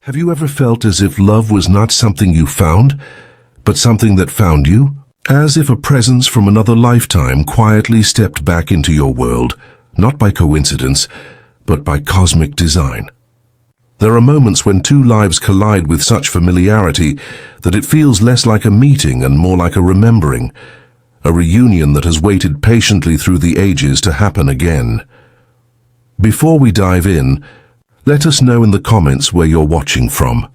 Have you ever felt as if love was not something you found, but something that found you? As if a presence from another lifetime quietly stepped back into your world, not by coincidence, but by cosmic design. There are moments when two lives collide with such familiarity that it feels less like a meeting and more like a remembering, a reunion that has waited patiently through the ages to happen again. Before we dive in, let us know in the comments where you're watching from.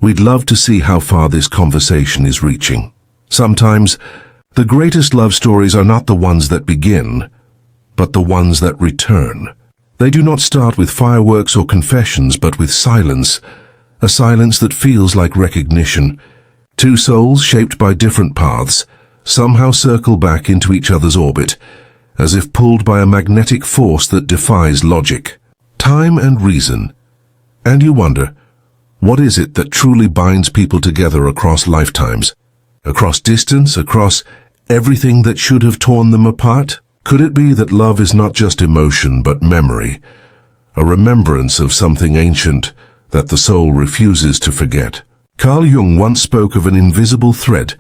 We'd love to see how far this conversation is reaching. Sometimes, the greatest love stories are not the ones that begin, but the ones that return. They do not start with fireworks or confessions, but with silence, a silence that feels like recognition. Two souls shaped by different paths somehow circle back into each other's orbit, as if pulled by a magnetic force that defies logic, time and reason. And you wonder, what is it that truly binds people together across lifetimes? Across distance, across everything that should have torn them apart? Could it be that love is not just emotion but memory, a remembrance of something ancient that the soul refuses to forget? Carl Jung once spoke of an invisible thread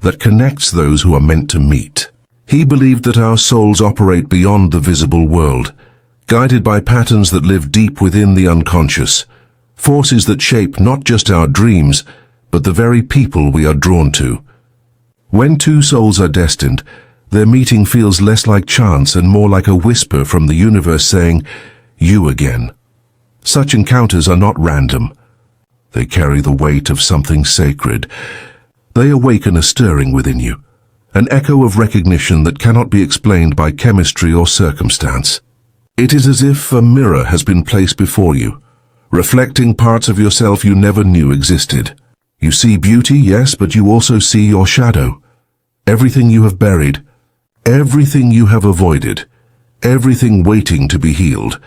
that connects those who are meant to meet. He believed that our souls operate beyond the visible world, guided by patterns that live deep within the unconscious, forces that shape not just our dreams, but the very people we are drawn to. When two souls are destined, their meeting feels less like chance and more like a whisper from the universe saying, "You again." Such encounters are not random. They carry the weight of something sacred. They awaken a stirring within you, an echo of recognition that cannot be explained by chemistry or circumstance. It is as if a mirror has been placed before you, reflecting parts of yourself you never knew existed. You see beauty, yes, but you also see your shadow. Everything you have buried, everything you have avoided, everything waiting to be healed.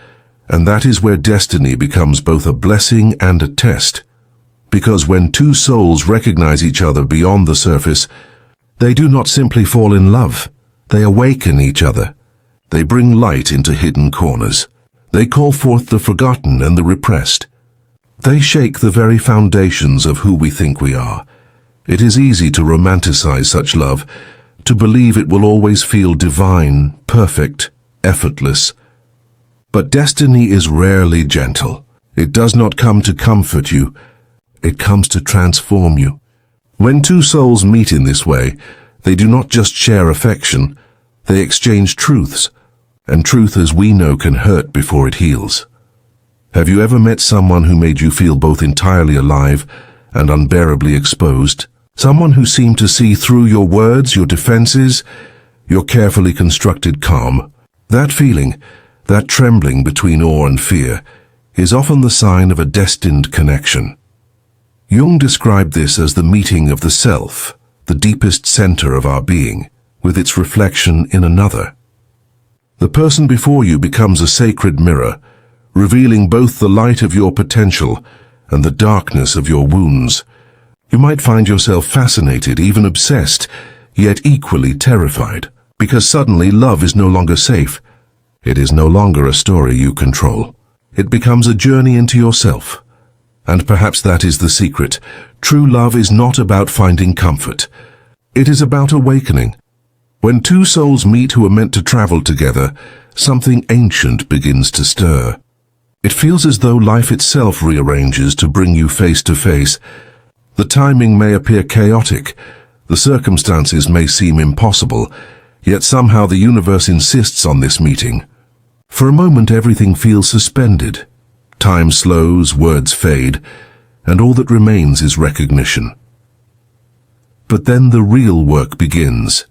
And that is where destiny becomes both a blessing and a test. Because when two souls recognize each other beyond the surface, they do not simply fall in love. They awaken each other. They bring light into hidden corners. They call forth the forgotten and the repressed. They shake the very foundations of who we think we are. It is easy to romanticize such love, to believe it will always feel divine, perfect, effortless. But destiny is rarely gentle. It does not come to comfort you. It comes to transform you. When two souls meet in this way, they do not just share affection, they exchange truths, and truth, as we know, can hurt before it heals. Have you ever met someone who made you feel both entirely alive and unbearably exposed? Someone who seemed to see through your words, your defenses, your carefully constructed calm? That feeling, that trembling between awe and fear, is often the sign of a destined connection. Jung described this as the meeting of the self, the deepest center of our being, with its reflection in another. The person before you becomes a sacred mirror, revealing both the light of your potential and the darkness of your wounds. You might find yourself fascinated, even obsessed, yet equally terrified, because suddenly love is no longer safe. It is no longer a story you control. It becomes a journey into yourself. And perhaps that is the secret. True love is not about finding comfort. It is about awakening. When two souls meet who are meant to travel together, something ancient begins to stir. It feels as though life itself rearranges to bring you face to face. The timing may appear chaotic, the circumstances may seem impossible, yet somehow the universe insists on this meeting. For a moment everything feels suspended. Time slows, words fade, and all that remains is recognition. But then the real work begins.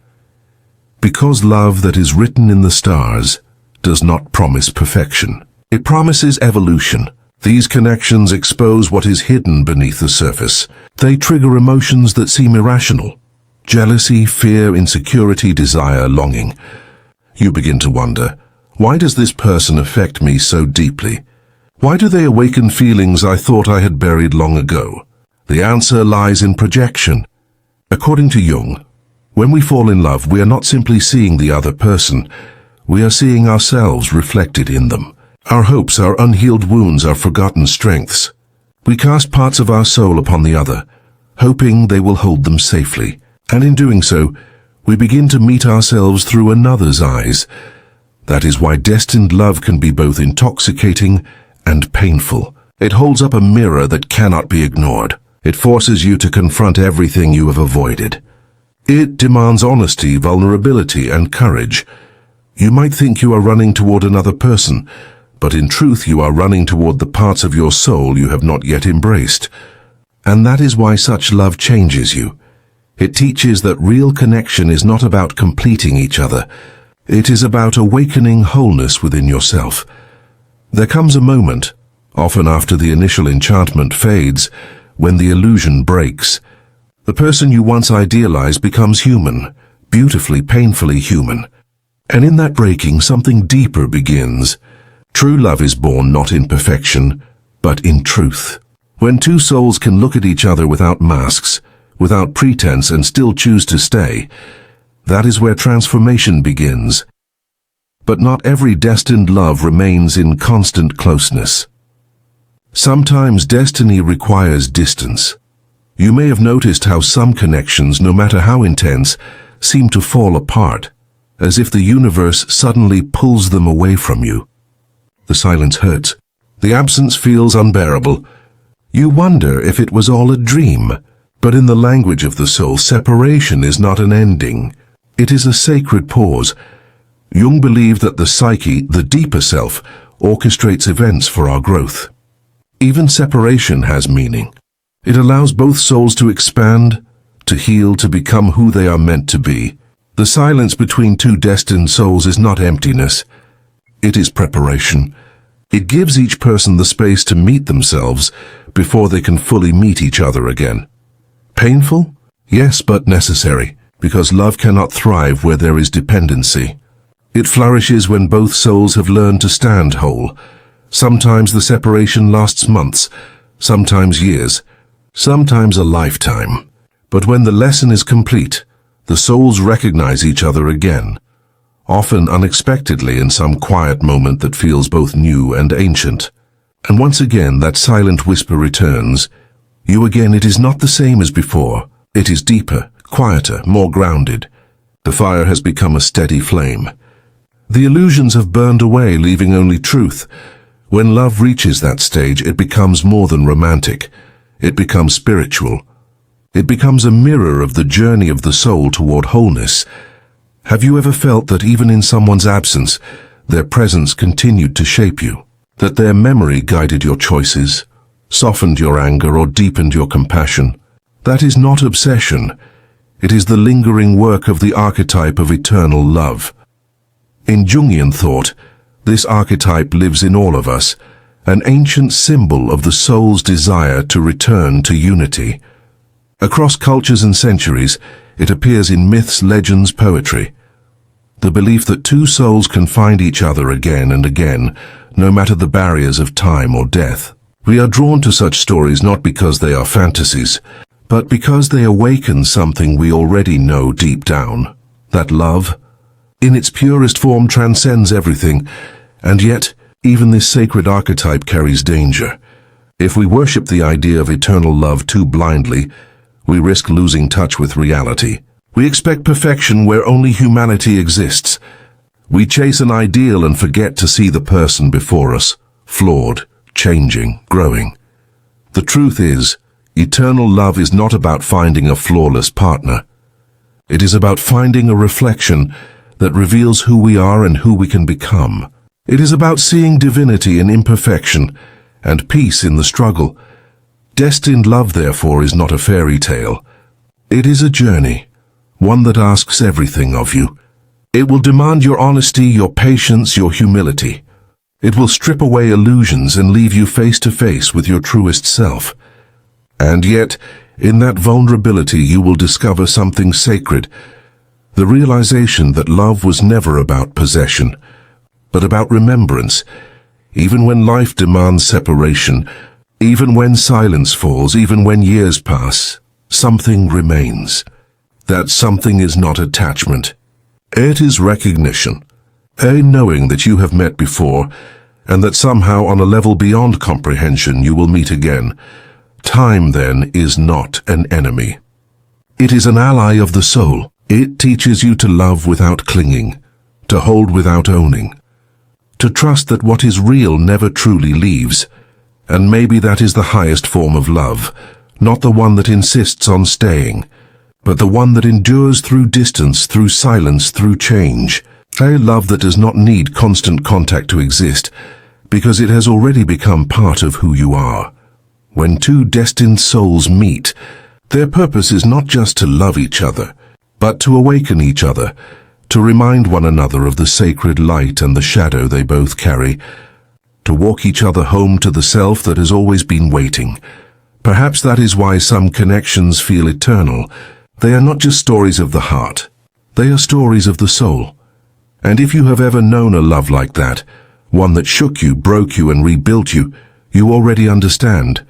Because love that is written in the stars does not promise perfection. It promises evolution. These connections expose what is hidden beneath the surface. They trigger emotions that seem irrational. Jealousy, fear, insecurity, desire, longing. You begin to wonder, why does this person affect me so deeply? Why do they awaken feelings I thought I had buried long ago? The answer lies in projection. According to Jung, when we fall in love, we are not simply seeing the other person, we are seeing ourselves reflected in them. Our hopes, our unhealed wounds, our forgotten strengths. We cast parts of our soul upon the other, hoping they will hold them safely. And in doing so, we begin to meet ourselves through another's eyes. That is why destined love can be both intoxicating and painful. It holds up a mirror that cannot be ignored. It forces you to confront everything you have avoided. It demands honesty, vulnerability, and courage. You might think you are running toward another person, but in truth you are running toward the parts of your soul you have not yet embraced. And that is why such love changes you. It teaches that real connection is not about completing each other. It is about awakening wholeness within yourself. There comes a moment, often after the initial enchantment fades, when the illusion breaks. The person you once idealized becomes human, beautifully, painfully human. And in that breaking, something deeper begins. True love is born not in perfection, but in truth. When two souls can look at each other without masks, without pretense, and still choose to stay, that is where transformation begins. But not every destined love remains in constant closeness. Sometimes destiny requires distance. You may have noticed how some connections, no matter how intense, seem to fall apart, as if the universe suddenly pulls them away from you. The silence hurts. The absence feels unbearable. You wonder if it was all a dream. But in the language of the soul, separation is not an ending. It is a sacred pause. Jung believed that the psyche, the deeper self, orchestrates events for our growth. Even separation has meaning. It allows both souls to expand, to heal, to become who they are meant to be. The silence between two destined souls is not emptiness. It is preparation. It gives each person the space to meet themselves before they can fully meet each other again. Painful? Yes, but necessary, because love cannot thrive where there is dependency. It flourishes when both souls have learned to stand whole. Sometimes the separation lasts months, sometimes years, sometimes a lifetime. But when the lesson is complete, the souls recognize each other again, often unexpectedly in some quiet moment that feels both new and ancient. And once again that silent whisper returns, "You again, it is not the same as before. It is deeper, quieter, more grounded." The fire has become a steady flame. The illusions have burned away, leaving only truth. When love reaches that stage, it becomes more than romantic. It becomes spiritual. It becomes a mirror of the journey of the soul toward wholeness. Have you ever felt that even in someone's absence, their presence continued to shape you? That their memory guided your choices, softened your anger, or deepened your compassion? That is not obsession. It is the lingering work of the archetype of eternal love. In Jungian thought, this archetype lives in all of us, an ancient symbol of the soul's desire to return to unity. Across cultures and centuries, it appears in myths, legends, poetry. The belief that two souls can find each other again and again, no matter the barriers of time or death. We are drawn to such stories not because they are fantasies, but because they awaken something we already know deep down. That love, in its purest form, transcends everything, and yet, even this sacred archetype carries danger. If we worship the idea of eternal love too blindly, we risk losing touch with reality. We expect perfection where only humanity exists. We chase an ideal and forget to see the person before us, flawed, changing, growing. The truth is, eternal love is not about finding a flawless partner. It is about finding a reflection that reveals who we are and who we can become. It is about seeing divinity in imperfection and peace in the struggle. Destined love, therefore, is not a fairy tale. It is a journey, one that asks everything of you. It will demand your honesty, your patience, your humility. It will strip away illusions and leave you face to face with your truest self. And yet, in that vulnerability, you will discover something sacred. The realization that love was never about possession, but about remembrance. Even when life demands separation, even when silence falls, even when years pass, something remains. That something is not attachment. It is recognition. A knowing that you have met before, and that somehow on a level beyond comprehension you will meet again. Time, then, is not an enemy. It is an ally of the soul. It teaches you to love without clinging, to hold without owning, to trust that what is real never truly leaves. And maybe that is the highest form of love, not the one that insists on staying, but the one that endures through distance, through silence, through change. A love that does not need constant contact to exist, because it has already become part of who you are. When two destined souls meet, their purpose is not just to love each other, but to awaken each other, to remind one another of the sacred light and the shadow they both carry, to walk each other home to the self that has always been waiting. Perhaps that is why some connections feel eternal. They are not just stories of the heart. They are stories of the soul. And if you have ever known a love like that, one that shook you, broke you, and rebuilt you, you already understand.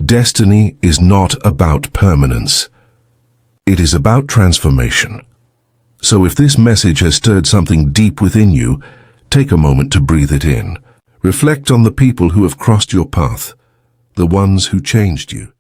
Destiny is not about permanence. It is about transformation. So if this message has stirred something deep within you, take a moment to breathe it in. Reflect on the people who have crossed your path, the ones who changed you.